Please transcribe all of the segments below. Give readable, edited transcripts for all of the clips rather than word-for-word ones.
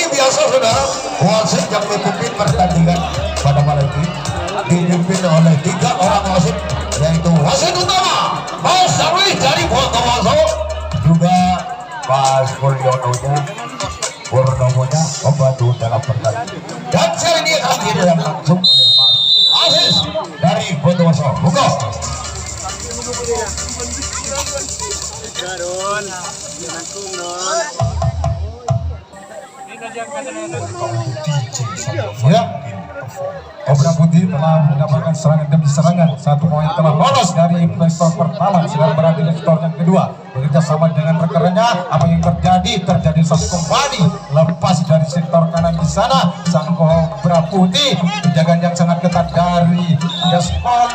biasa saudara, wasit yang memimpin pertandingan pada malam ini dipimpin oleh 3 orang wasit, yaitu wasit utama Mas Darwis dari Bondowoso, juga Mas Purnomonya membantu dalam pertandingan, dan saya ini akan dihadiri langsung oleh Mas Aziz dari Bondowoso. Buka ya, Kobra Putih telah mendapatkan serangan demi serangan. 1 poin telah lolos dari sektor pertama, sedang berada di sektor yang kedua. Bekerja sama dengan rekannya, apa yang terjadi satu kembali lepas dari sektor kanan di sana. Sang Kobra Putih penjagaan yang sangat ketat dari Gaspol.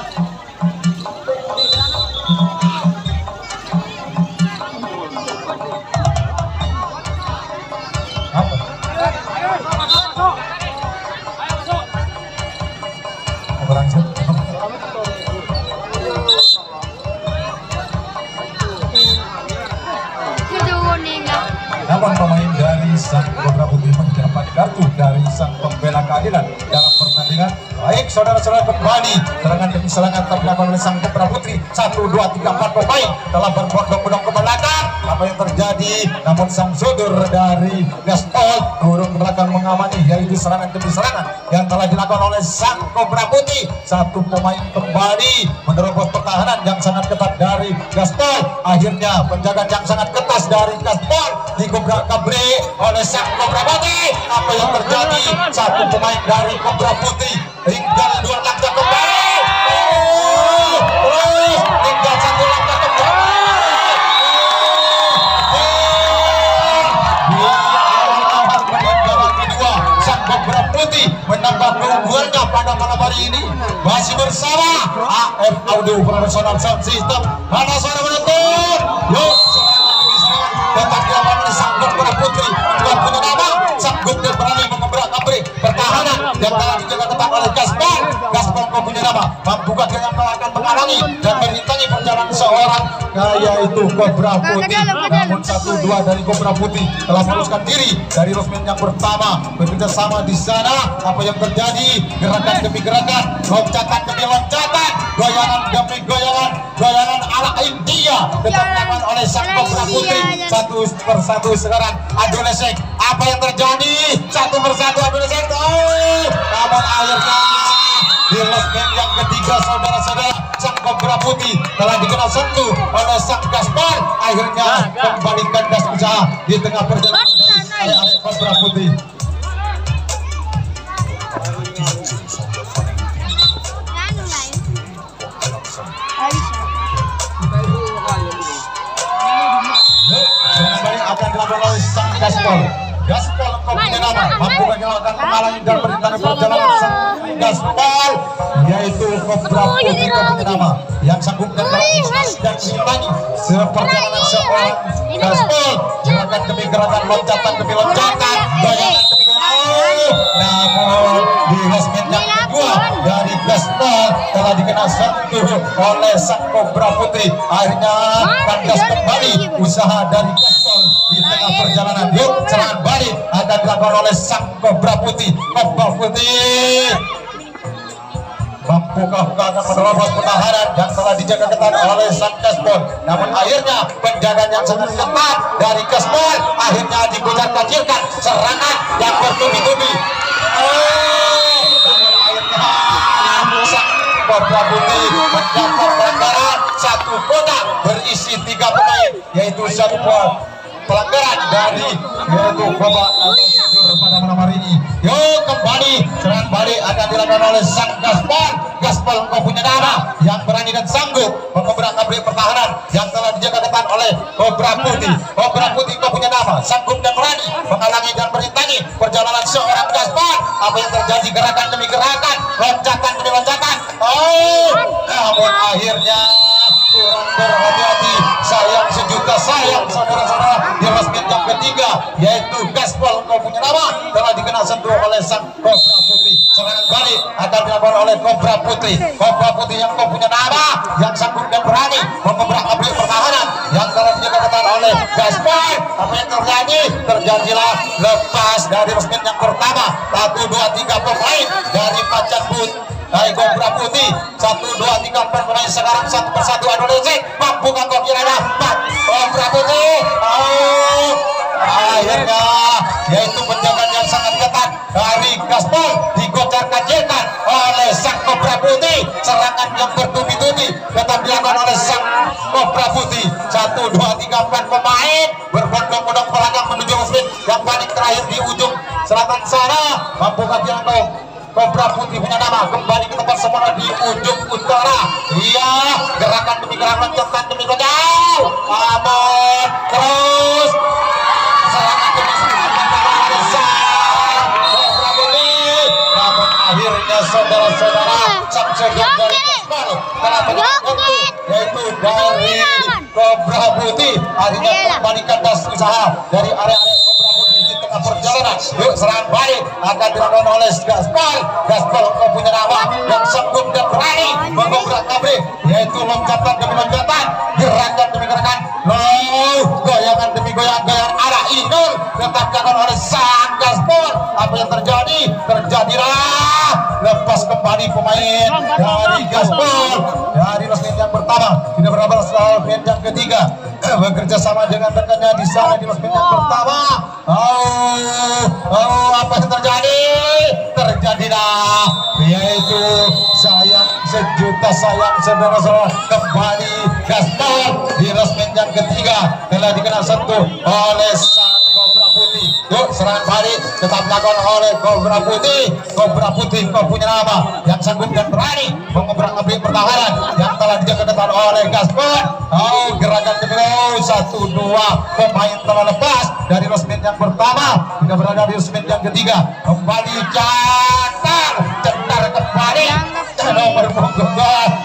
Namun pemain dari sang Kobra Putih mendapat kartu dari sang pembela keadilan dalam pertandingan. Baik saudara-saudara, kembali serangan demi serangan terlakukan oleh sang Kobra Putih. 1, 2, 3, 4 pemain telah berbondong-bondong ke belakang. Apa yang terjadi? Namun sang Sudur dari Gaspol turun ke belakang mengamani, yaitu serangan demi serangan yang telah dilakukan oleh sang Kobra Putih. 1 pemain kembali menerobos pertahanan yang sangat ketat dari Gaspol. Akhirnya penjagaan yang sangat ketat dari Gaspol digobrak kabrik oleh sang Kobra Putih. Apa yang terjadi? 1 pemain dari Kobra Putih tinggal 2 langkah kembali. Terus tinggal 1 langkah kembali. Di awal peninggalan kedua, sang Kobra Putih menambah keunggulannya pada malam hari ini. Masih bersama AF Audio Professional Sound System. Mana suara menonton? Yuk, tetap dilakukan oleh sang Kobra Putih. Tuan punya nama, sanggup dan berani mengebrak kabrik pertahanan yang telah dijaga ketat oleh Gaspol. Gaspol kau punya nama, mampukan dengan akan menghalangi dan merintangi perjalanan seorang yaitu Kobra Putih. Namun 1-2 dari Kobra Putih telah meloloskan diri dari Rosmin yang pertama. Bekerja sama di sana. Apa yang terjadi? Gerakan demi gerakan, loncatan demi loncatan, goyangan demi goyangan, goyangan ala India tetap dilakukan oleh sang Kobra Putih. 1 persatu sekarang adu lesek. Apa yang terjadi? 1 persatu adu lesek. Namun akhirnya di losmen yang ketiga, saudara-saudara, sang Kobra Putih telah dikenal sentuh oleh sang Gaspol. Akhirnya kembalikan gas usaha di tengah perjalanan dari arek Kobra Putih. Kembali akan dilakukan oleh sang Gaspol. Gaspol kau punya nama, mampu menyelamatkan menghalangi dan merintangi perjalanan sang Gaspol, yaitu Kobra Putih kau punya nama yang sanggup dan berani dan merintangi seperjalanan seorang Gaspol. Gerakan demi gerakan, loncatan demi loncatan, goyangan demi goyangan. Namun di losmen yang kedua dari Gaspol telah dikenal sentuh oleh sang Kobra Putih. Akhirnya kandas kembali usaha dari Gaspol di tengah perjalanan. Yuk, serangan balik akan dilakukan oleh sang Kobra Putih. Kobra Putih mampukah akan menerobos pertahanan yang telah dijaga ketat oleh sang Gaspol. Namun akhirnya penjagaan yang sangat ketat dari Gaspol akhirnya dikucak-kacirkan serangan yang bertubi-tubi. Sang Kobra Putih mendapat pelanggaran 1 kotak berisi 3 pemain, yaitu 1 pelanggaran dari yaitu Babak Sudur pada malam hari ini. Yuk, kembali serangan balik akan dilakukan oleh sang Gaspol. Gaspol kau punya nama yang berani dan sanggup mengebrak kabrik pertahanan yang telah dijaga ketat oleh Kobra Putih. Kobra Putih kau punya nama sanggup dan berani menghalangi dan merintangi perjalanan seorang Gaspol. Apa yang terjadi? Gerakan demi gerakan, loncatan demi loncatan. Namun akhirnya kurang berhati-hati. Sayang sejuta sayang, saudara-saudara. Di losmen yang ketiga, yaitu Gaspol kau punya nama telah dikenal sentuh oleh sang Kobra Putih. Serangan balik akan dilakukan oleh Kobra Putih. Kobra Putih yang kau punya nama yang sanggup dan berani mengebrak kabrik pertahanan yang telah dijaga ketat oleh Gaspar. Apa yang terjadi? Terjadilah lepas dari resmen yang pertama. 1, 2, 3 pemain dari Macan Putih, Kobra Putih. 1, 2, 3 pemain sekarang satu persatu adu lecet. Mampu kan kau kira dapat Kobra Putih? Akhirnya yaitu penjagaan yang sangat ketat dari Gaspar digocar-gacirkan oleh sang Kobra Putih. Serangan yang bertubi-tubi tetap dilakukan oleh sang Kobra Putih. 1, 2, 3, 4 pemain berbondong-bondong pelanggang menuju resmen yang paling terakhir di ujung selatan sana. Mampukah Tiangkau Kobra Putih punya nama kembali ke tempat semula di ujung utara. Iya, gerakan demi gerakan, cetan demi jauh. Namun terus serangan demi serangan Kobra Putih. Namun akhirnya saudara-saudara sang sejak dari Gaspar telah menyebabkan yaitu dari Kobra Putih. Akhirnya kembali kandas usaha dari area-area Kobra Putih di tengah perjalanan. Yuk serangan balik akan dilakukan oleh Gaspar. Gaspar kau punya nama yang sanggup dan berani mengobrak abrik, yaitu loncatan demi loncatan, gerakan demi gerakan, goyangan demi goyang-goyang arah inul tetap dilakukan oleh sang Gaspar. Apa yang terjadi? Terjadilah lepas kembali pemain dari Gaspar dari resmen yang pertama. Tidak berapa resmen yang ketiga bekerja sama dengan rekannya di sana di resmen yang pertama. Apa yang terjadi? Terjadilah yaitu sayang sejuta sayang saudara-saudara, kembali Gaspar di resmen yang ketiga telah dikenal sentuh oleh sang Kobra Putih. Yuk serangan balik tetap dilakukan oleh Kobra Putih. Kobra Putih kau punya nama yang sanggup dan berani mengobrak abrik pertahanan yang telah dijaga ketat oleh Gaspar. Gerakan demi 1, 2 pemain telah lepas dari resmen yang pertama, tidak berada di resmen yang ketiga. Kembali cetar kembali nomor punggung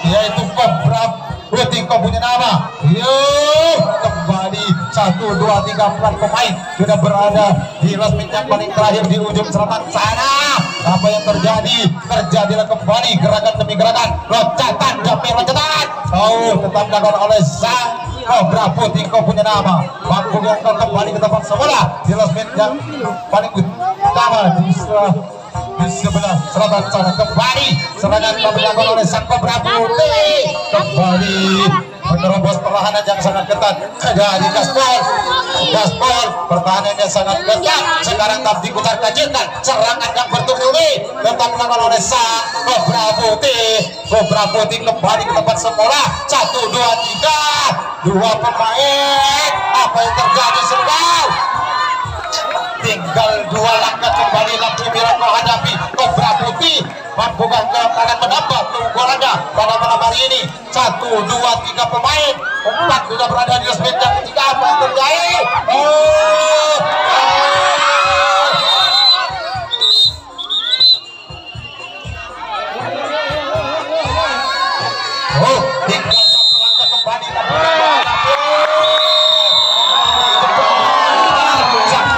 yaitu Kobra Putih kau punya nama. Yuk kembali 1, 2, 3, 4 pemain sudah berada di resmen yang paling terakhir di ujung selatan sana. Apa yang terjadi? Terjadilah kembali gerakan demi gerakan, loncatan demi loncatan. Tetap dilakukan oleh sang Kobra Putih kau punya nama. Mampu yang kau kembali ke tempat semula di resmen yang paling utama di sebelah selatan sana. Kembali serangan dilakukan oleh sang Kobra Putih, kembali menerobos pertahanan yang sangat ketat dari Gaspar. Gaspar pertahanannya sangat ketat. Sekarang tak dikutar-kacirkan serangan yang bertubi-tubi tetap dilakukan oleh sang Kobra Putih. Kobra Putih kembali ke tempat semula. 1, 2, 3 dua pemain. Apa yang terjadi Serbau? Tinggal 2 langkah kembali lampu merah kau hadapi Kobra Putih. Mampukah kau akan menambah keunggulannya pada malam hari ini? 1, 2, 3 pemain, 4 sudah berada di resmen yang ketiga. Apa yang terjadi? Tinggal 1 langkah kembali lampu merah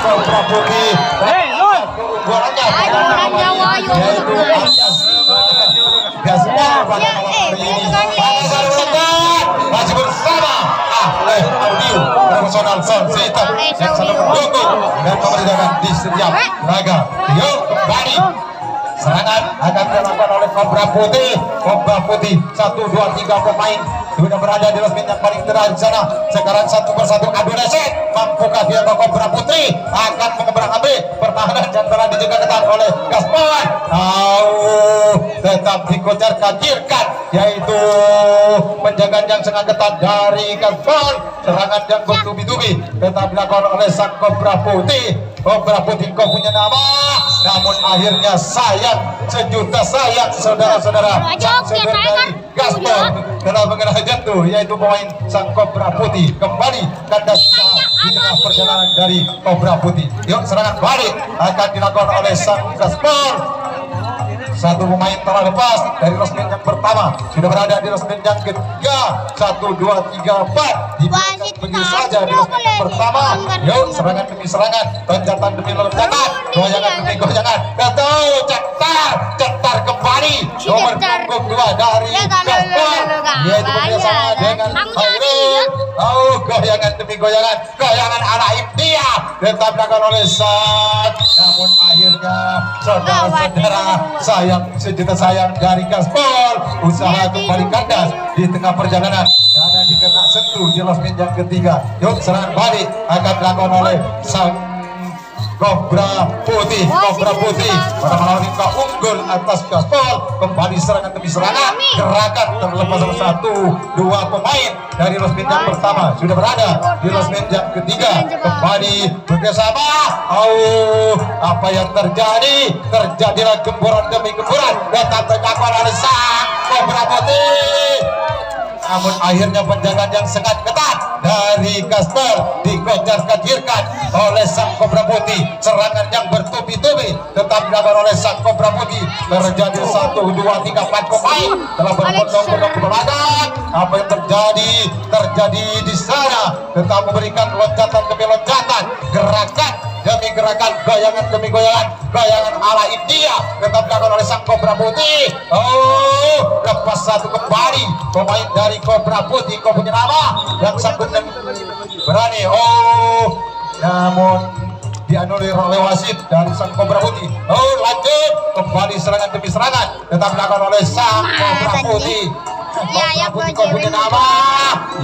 Kobra Putih. Keunggulannya yaitu Gaspar pada malam hari ini. Pasar melekat masih bersama Audio Profesional Sound System yang selalu mendukung dan memerintahkan di setiap laga. Yuk kembali serangan akan dilakukan oleh Kobra Putih. Kobra Putih 1, 2, 3 pemain sudah berada di resmen yang paling terakhir sana. Sekarang satu persatu adu lecet. Mampukah dia Kobra Putih akan mengobrak abrik pertahanan yang telah dijaga ketat oleh Gaspar? Tetap dikocar-kacirkan yaitu penjagaan yang sangat ketat dari Gaspar. Serangan yang bertubi-tubi tetap dilakukan oleh sang Kobra Putih. Kobra Putih kau punya nama, namun akhirnya sayang sejuta sayang saudara-saudara. Saudara Gaspar telah mengenai jatuh yaitu pemain sang Kobra Putih. Kembali kandas di tengah perjalanan dari Kobra Putih. Yuk serangan balik akan dilakukan oleh sang Gaspar. 1 pemain telah lepas dari resmen yang pertama, sudah berada di resmen yang ketiga. 1, 2, 3, 4 dibiarkan begitu saja di resmen yang pertama. Yuk serangan demi serangan, loncatan demi loncatan, goyangan demi goyangan, betul, cetar kembali nomor punggung 2 dari Gaspol, yaitu bekerjasama dengan Khairul. Oh, goyangan demi goyangan, goyangan ala India tetap dilakukan oleh Sat. Namun akhirnya saudara-saudara sayang sejuta sayang dari Gaspol usaha kembali kandas di tengah perjalanan karena dikena sentuh di last minute yang ketiga. Yuk, serangan balik akan dilakukan oleh sang Kobra Putih pada malam ini unggul atas Gaspol. Kembali serangan demi serangan, gerakan terlepas dari 1-2 pemain dari losmen yang pertama sudah berada di losmen yang ketiga, kembali bekerjasama. Apa yang terjadilah gemburan demi gemburan datang terjangkau oleh sang Kobra Putih. Namun akhirnya penjagaan yang sangat ketat dari Gaspol dikocar-kacirkan oleh sang Kobra Putih. Serangan yang bertubi-tubi tetap dilakukan oleh sang Kobra Putih. Terjadi 1, 2, 3, 4 pemain telah berbondong-bondong ke belakang. Apa yang terjadi di sana tetap memberikan loncatan demi loncatan, gerakan demi gerakan, goyangan demi goyangan, goyangan ala India tetap dilakukan oleh sang Kobra Putih. Lepas satu kembali pemain dari Kobra Putih, kau punya nama yang sanggup dan berani. Namun dianulir oleh wasit dari sang Kobra Putih. Lanjut kembali serangan demi serangan tetap dilakukan oleh sang Kobra Putih. Kobra Putih, kau punya nama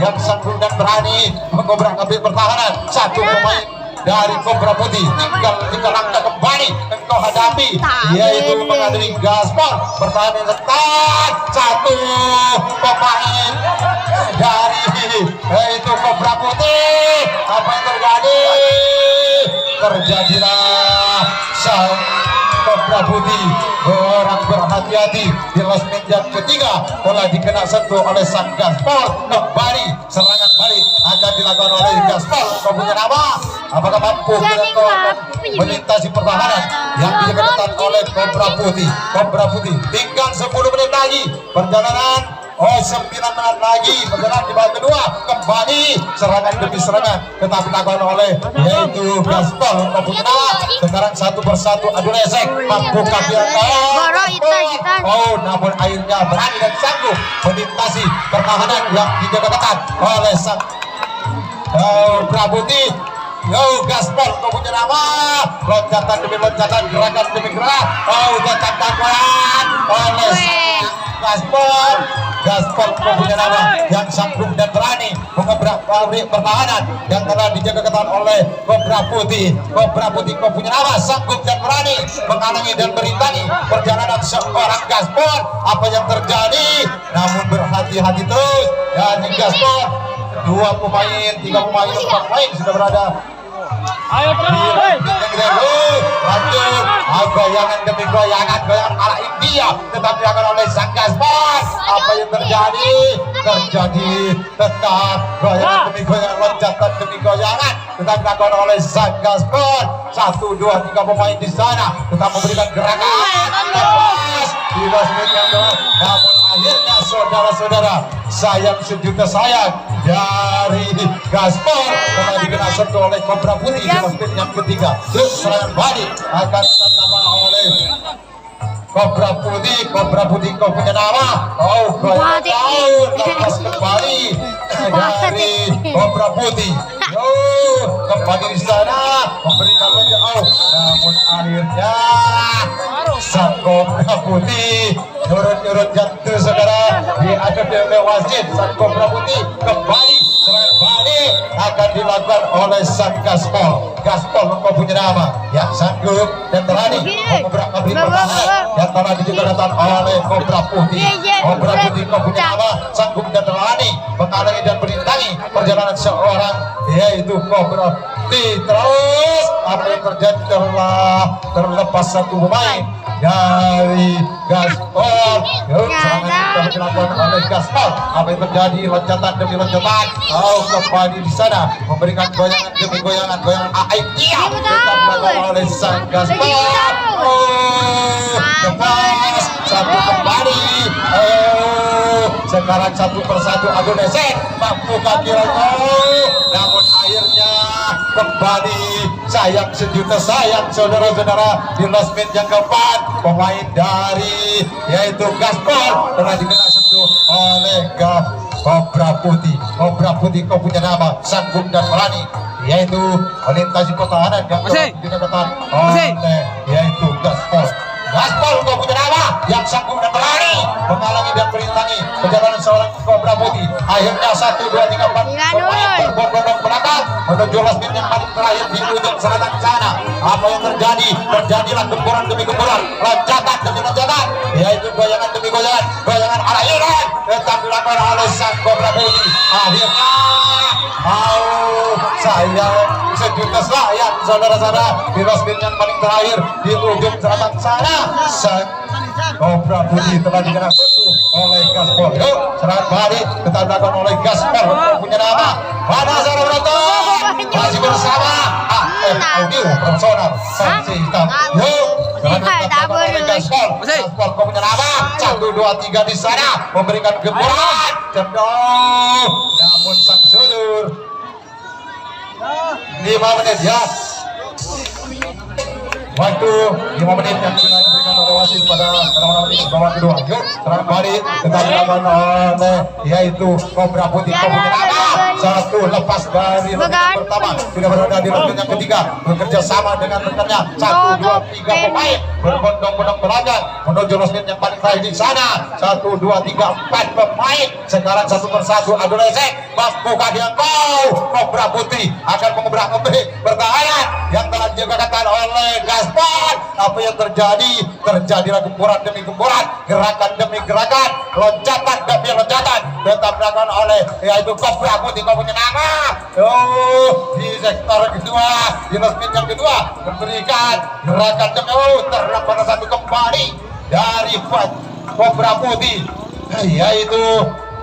yang sanggup dan berani mengobrak ambil pertahanan. Satu pemain dari Kobra Putih tinggal 3 langkah kembali engkau hadapi, yaitu menghadapi Gaspol. Pertahanan ketat, satu pemain dari yaitu Kobra Putih. Apa yang terjadi? Terjadilah sang Kobra Putih orang berhati-hati di losmen yang ketiga telah dikena sentuh oleh sang Gaspol. Kembali serangan balik akan dilakukan oleh Gaspol. Kau punya nama, apakah mampu melintasi pertahanan yang dilakukan oleh Kobra Putih? Kobra Putih tinggal 10 menit lagi perjalanan. 9 menit lagi perjalanan di babak kedua. Kembali serangan demi serangan tetap dilakukan oleh yaitu Gaspol. Kau punya nama, sekarang satu persatu adu lesek. Mampukah dia? Namun akhirnya berani dan sanggup melintasi pertahanan yang dijaga ketat oleh sang Kobra Putih. Gaspol, kau punya nama, loncatan demi loncatan, gerakan demi gerakan. Datang dakwaan oleh Gaspol, kau punya nama yang sanggup dan berani mengobrak pabrik pertahanan yang telah dijaga ketat oleh Kobra Putih. Kobra Putih, kau punya nama sanggup dan berani menghalangi dan merintangi perjalanan seorang Gaspol. Apa yang terjadi? Namun berhati-hati terus dari Gaspol. 2 pemain, 3 pemain, 4 pemain sudah berada. Ayo lanjut, goyangan demi goyangan, goyangan ala India tetap dilakukan oleh sang Gaspol. Apa yang terjadi? Tetap goyangan demi goyangan, loncatan demi goyangan tetap dilakukan oleh sang Gaspol. 1, 2, 3 pemain di sana tetap memberikan gerakan lepas di losmen yang kedua. Namun akhirnya saudara-saudara sayang sejuta sayang dari Gaspol telah dikena sentuh oleh Kobra Putih di losmen yang ketiga. Serangan balik akan dilakukan oleh Kobra Putih. Kobra Putih, kau punya nama. Lepas kembali dari Kobra Putih. Kembali di sana memberikan loncat. Namun akhirnya sang Kobra Putih nurut jantung saudara diadep oleh wasit. Sang Kobra Putih kembali serangan balik akan dilakukan oleh sang Gaspol. Gaspol, kau punya nama yang sanggup dan berani mengobrak abrik pertahanan yang telah dijaga oleh Kobra Putih. Kobra Putih, kau punya nama sanggup dan berani menghalangi dan merintangi perjalanan seorang yaitu Kobra Putih. Terus apa yang terjadi? Terlepas satu pemain dari Gaspol. Serangan dilakukan oleh Gaspol. Apa yang terjadi? Loncatan demi loncatan. Kembali di sana memberikan goyangan demi goyangan, goyangan India tetap dilakukan oleh sang Gaspol. Lepas satu kembali. Sekarang 1 persatu adu lesek. Mampukah kira? Namun akhirnya kembali sayang sejuta sayang saudara-saudara di last minute yang keempat pemain dari yaitu Gaspar telah dikena sentuh oleh Kobra Putih kau punya nama sanggup dan berani yaitu melintasi pertahanan yang dikatakan oleh yaitu Gaspar kau punya nama yang sanggup dan berani menghalangi dan merintangi perjalanan seorang Kobra Putih. Akhirnya 1, 2, 3, 4 pemain berbondong belakang menuju last minute yang paling terakhir di ujung selatan sana. Apa yang terjadi? Terjadilah gempuran demi gempuran, loncatan demi loncatan, yaitu goyangan demi goyangan, goyangan arah Iran tetap dilakukan oleh sang Kobra Putih. Akhirnya sayang sejuta sayang saudara-saudara di last minute yang paling terakhir di ujung selatan sana sang Kobra Putih telah dikena sentuh oleh Gaspar. Yuk serangan balik tetap dilakukan oleh Gaspar punya nama mana saudara penonton masih bersama AF Audio Profesional Sanksi Hitam. Yuk serangan dilakukan oleh Gaspar kau punya nama 1, 2, 3 di sana memberikan gempuran cendol namun sang sudur 5 menit ya waktu 5 menit yang sudah diberikan oleh wasit pada orang-orang ini babak kedua. Yuk serangan balik kita dilakukan oleh yaitu Kobra Putih kau punya nama 1 lepas dari ronde pertama tidak berada di ronde yang ketiga bekerja sama dengan rekannya 1, 2, 3 pemain berbondong-bondong berangkat menuju last yang paling terakhir di sana 1, 2, 3, 4 pemain sekarang satu persatu adu lesek mampukah dia Kobra Putih akan mengubrak-ubrik pertahanan yang telah dikatakan oleh Gaspar. Apa yang terjadi? Terjadilah gempuran demi gempuran, gerakan demi gerakan, loncatan demi loncatan tetap dilakukan oleh yaitu Kobra Putih kau punya nama di sektor kedua di last minute yang kedua memberikan gerakan demi terlalu satu kembali dari Kobra Putih yaitu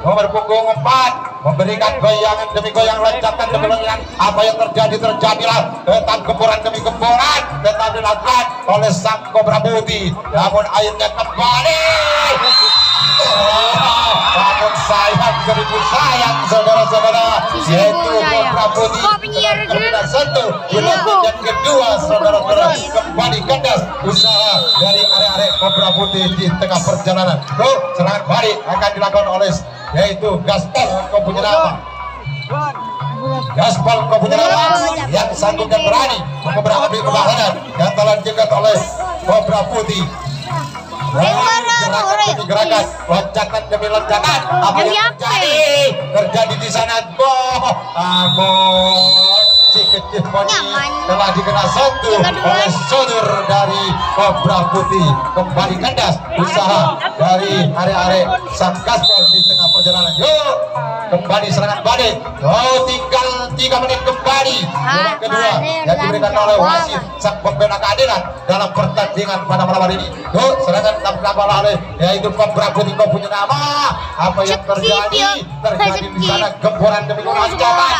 nomor punggung 4 memberikan goyangan demi goyang, loncatan demi loncatan. Apa yang terjadi? Terjadilah tetap gempuran demi gempuran tetap dilakukan oleh sang Kobra Putih namun akhirnya kembali namun sayang seribu sayang saudara-saudara yaitu Kobra Putih terkena sentuh di yang kedua saudara-saudara kembali kandas usaha dari area Kobra Putih di tengah perjalanan. Tuh serangan balik akan dilakukan oleh yaitu Gaspar kau punya nama Gaspar kau punya nama yang sanggup dan berani mengobrak-abrik pertahanan yang telah dijegat oleh Kobra Putih. Gerakan loncatan demi loncatan apa yang terjadi di sana si kecil poni telah dikena sentuh oleh sodor dari Kobra Putih kembali kandas usaha dari area sang Gaspar di tengah perjalanan. Yuk kembali serangan balik tinggal 3 menit kembali babak kedua yang diberikan oleh wasit sang pembela keadilan dalam pertandingan pada malam hari ini. Yuk serangan dilakukan oleh yaitu Kobra Putih kau punya nama. Apa yang terjadi? Terjadi di sana gempuran demi loncatan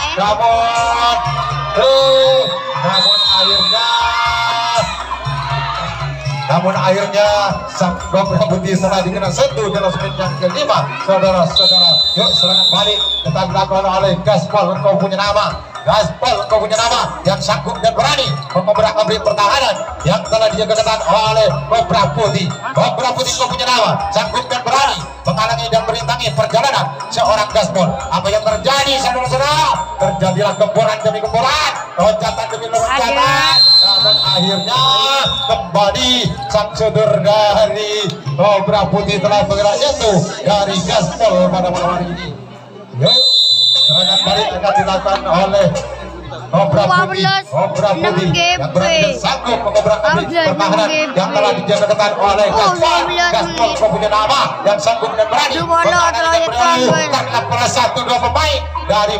namun akhirnya sang Kobra Putih telah dikena sentuh dalam menit yang kelima saudara-saudara. Yuk serangan balik tetap dilakukan oleh Gaspar kau punya nama Gaspar kau punya nama yang sanggup dan berani mengobrak-abrik pertahanan yang telah dijagakan oleh Kobra Putih. Kobra Putih kau punya nama sanggup dan berani menghalangi dan merintangi perjalanan seorang Gaspar. Apa yang terjadi saudara-saudara? Terjadilah gempuran demi gempuran, loncatan demi loncatan namun akhirnya kembali sang sodor dari Kobra Putih telah bergerak jatuh dari Gaspar pada malam hari ini. Yuk serangan balik akan dilakukan oleh Kobra Putih yang berani sanggup mengobrak-abrik pertahanan yang telah dijaga ketat oleh Gaspar. Gaspar kau punya nama yang sanggup dan berani karena pernah 1-2 pemain dari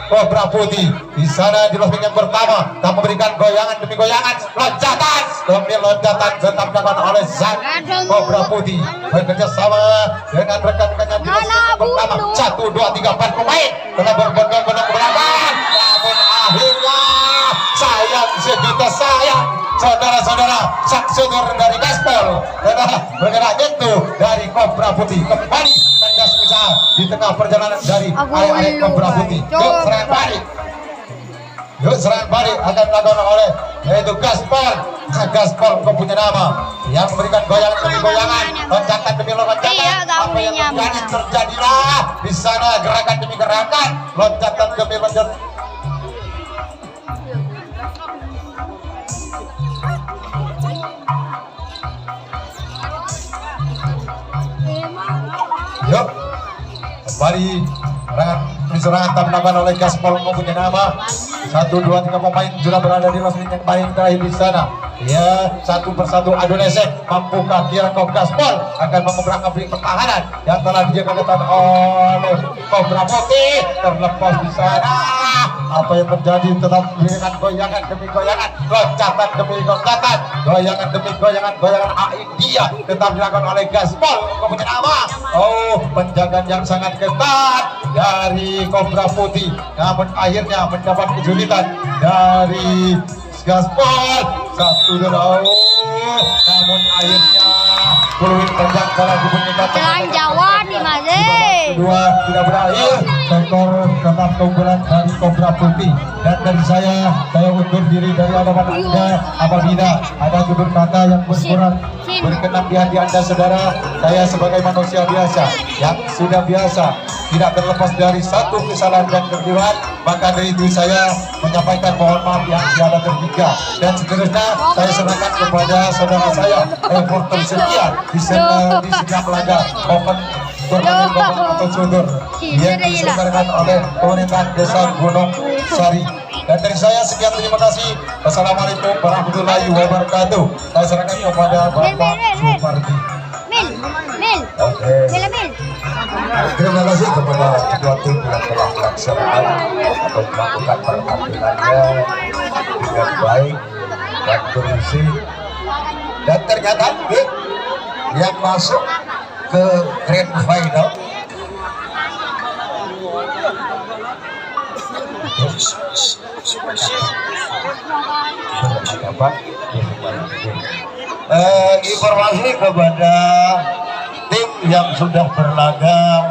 Kobra Putih di sana di lobby yang pertama tak memberikan goyangan demi goyangan, loncatan demi loncatan tetap dilakukan oleh sang Kobra Putih bekerja sama dengan rekan-rekannya di lobby yang pertama 1, 2, 3, 4 pemain telah berbondong-bondong belakang namun akhirnya sayang sejuta sayang saudara-saudara sang sodor dari Gaspar telah bergerak jatuh dari Kobra Putih kembali kandas usaha di tengah perjalanan dari area Kobra Putih. Yuk serangan balik Yuk serangan balik akan dilakukan oleh yaitu Gaspar. Gaspar kau punya nama yang memberikan goyangan demi goyangan, loncatan demi loncatan. Apa yang terjadilah di sana, gerakan demi gerakan, loncatan demi loncatan. Yuk kembali serangan dilakukan oleh Gaspar kau punya nama. 1, 2, 3 pemain sudah berada di last yang paling terakhir di sana. Ya, satu persatu adu lesek. Mampukah kira Gaspar akan mengobrak abrik pertahanan yang telah dijaga ketat oleh Kobra Putih, terlepas di sana. Apa yang terjadi tetap dengan goyangan demi goyangan, loncatan demi loncatan, goyangan demi goyangan, goyangan dia tetap dilakukan oleh Gaspar. Kemudian apa? Oh, penjagaan yang sangat ketat dari Kobra Putih, namun akhirnya mendapat kesulitan dari Gaspar. 1-2, namun akhirnya peluit panjang dalam dibunyikan. Jalan Jawa di Maze. Kedua tidak berakhir, skor tetap keunggulan dari Kobra Putih. Dan dari saya undur diri dari hadapan Anda apabila ada tutur kata yang berkurang berkenan di hati Anda saudara. Saya sebagai manusia biasa yang sudah biasa tidak terlepas dari satu kesalahan dan kekeliruan, maka dari itu saya menyampaikan mohon maaf yang tiada terhingga, dan seterusnya saya serahkan kepada saudara saya Porter Setia di setiap laga open turnamen atau sundur yang diselenggarakan oleh pemerintahan Desa Gunung Sari. Dan dari saya sekian, terima kasih. Wassalamualaikum warahmatullahi wabarakatuh. Saya serahkan kepada Bapak Supardi. Terima kasih kepada ketua tim yang telah melaksanakan atau melakukan pertandingannya dengan baik dan berisi. Dan ternyata yang masuk ke grand final informasi kepada tim yang sudah berlaga